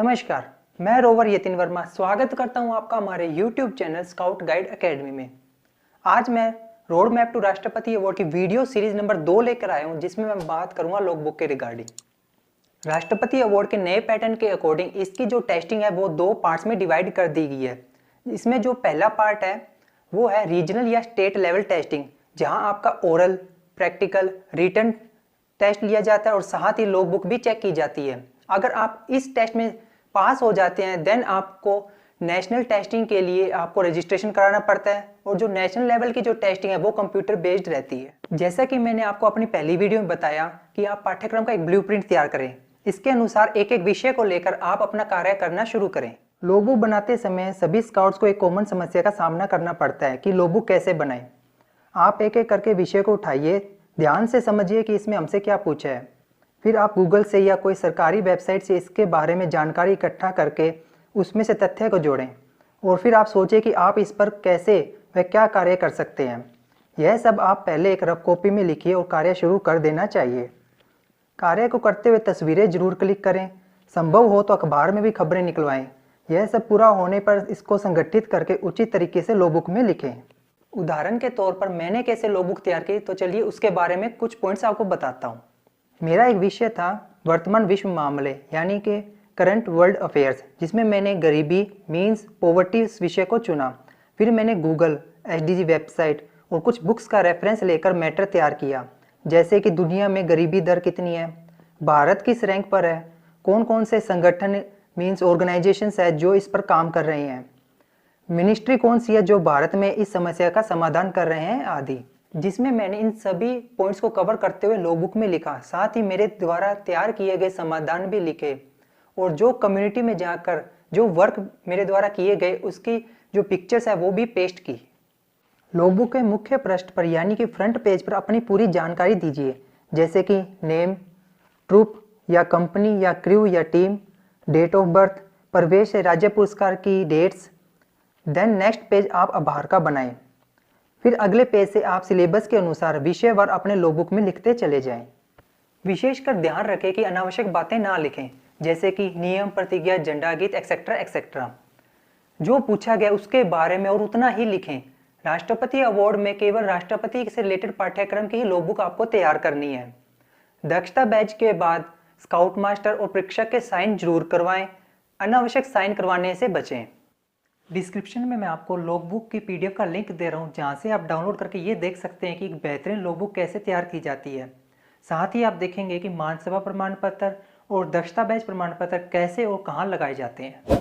नमस्कार, मैं रोवर यतिन वर्मा स्वागत करता हूं आपका हमारे YouTube channel scout guide academy में। आज मैं रोड मैप टू राष्ट्रपति अवार्ड की वीडियो सीरीज नंबर 2 लेकर आया हूं, जिसमें मैं बात करूंगा लॉग बुक के रिगार्डिंग। राष्ट्रपति अवार्ड के नए पैटर्न के अकॉर्डिंग इसकी जो टेस्टिंग है वो 2 पार्ट्स में डिवाइड कर दी गई है। इसमें जो पहला पार्ट है वो है रीजनल या स्टेट लेवल टेस्टिंग, जहाँ आपका ओरल, प्रैक्टिकल, रिटन टेस्ट लिया जाता है और साथ ही लॉग बुक भी चेक की जाती है। अगर आप इस टेस्ट में पास हो जाते हैं देन आपको नेशनल टेस्टिंग के लिए आपको रजिस्ट्रेशन कराना पड़ता है, और जो नेशनल लेवल की जो टेस्टिंग है वो कंप्यूटर बेस्ड रहती है। जैसा कि मैंने आपको अपनी पहली वीडियो में बताया कि आप पाठ्यक्रम का एक ब्लूप्रिंट तैयार करें, इसके अनुसार एक एक विषय को लेकर आप अपना कार्य करना शुरू करें। लॉग बुक बनाते समय सभी स्काउट्स को एक कॉमन समस्या का सामना करना पड़ता है कि लॉग बुक कैसे बनाएं। आप एक एक करके विषय को उठाइए, ध्यान से समझिए कि इसमें हमसे क्या पूछा है। फिर आप गूगल से या कोई सरकारी वेबसाइट से इसके बारे में जानकारी इकट्ठा करके उसमें से तथ्य को जोड़ें, और फिर आप सोचें कि आप इस पर कैसे व क्या कार्य कर सकते हैं। यह सब आप पहले एक रफ कॉपी में लिखिए और कार्य शुरू कर देना चाहिए। कार्य को करते हुए तस्वीरें जरूर क्लिक करें, संभव हो तो अखबार में भी खबरें निकलवाएं। यह सब पूरा होने पर इसको संगठित करके उचित तरीके से लॉग बुक में लिखें। उदाहरण के तौर पर मैंने कैसे लॉग बुक तैयार की, तो चलिए उसके बारे में कुछ पॉइंट्स आपको बताता हूँ। मेरा एक विषय था वर्तमान विश्व मामले यानी कि करंट वर्ल्ड अफेयर्स, जिसमें मैंने गरीबी मीन्स पॉवर्टी इस विषय को चुना। फिर मैंने गूगल, एसडीजी वेबसाइट और कुछ बुक्स का रेफरेंस लेकर मैटर तैयार किया, जैसे कि दुनिया में गरीबी दर कितनी है, भारत किस रैंक पर है, कौन कौन से संगठन मीन्स ऑर्गेनाइजेशंस है जो इस पर काम कर रहे हैं, मिनिस्ट्री कौन सी है जो भारत में इस समस्या का समाधान कर रहे हैं आदि। जिसमें मैंने इन सभी पॉइंट्स को कवर करते हुए लॉग बुक में लिखा, साथ ही मेरे द्वारा तैयार किए गए समाधान भी लिखे, और जो कम्युनिटी में जाकर जो वर्क मेरे द्वारा किए गए उसकी जो पिक्चर्स है वो भी पेस्ट की। लॉग बुक के मुख्य पृष्ठ पर यानी कि फ्रंट पेज पर अपनी पूरी जानकारी दीजिए, जैसे कि नेम, ट्रूप या कंपनी या क्रू या टीम, डेट ऑफ बर्थ, प्रवेश राज्य पुरस्कार की डेट्स। देन नेक्स्ट पेज आप आभार का बनाएं। फिर अगले पेज से आप सिलेबस के अनुसार विषयवार अपने लॉग बुक में लिखते चले जाएं। विशेषकर ध्यान रखें कि अनावश्यक बातें ना लिखें, जैसे कि नियम, प्रतिज्ञा, झंडा गीत एक्सेट्रा एक्सेट्रा। जो पूछा गया उसके बारे में और उतना ही लिखें। राष्ट्रपति अवार्ड में केवल राष्ट्रपति से रिलेटेड पाठ्यक्रम की ही लॉग बुक आपको तैयार करनी है। दक्षता बैच के बाद स्काउट मास्टर और प्रशिक्षक के साइन जरूर करवाएं, अनावश्यक साइन करवाने से बचें। डिस्क्रिप्शन में मैं आपको लॉग बुक की पीडीएफ का लिंक दे रहा हूं, जहां से आप डाउनलोड करके ये देख सकते हैं कि एक बेहतरीन लॉग बुक कैसे तैयार की जाती है। साथ ही आप देखेंगे कि मानसभा प्रमाण पत्र और दक्षता बैच प्रमाण पत्र कैसे और कहां लगाए जाते हैं।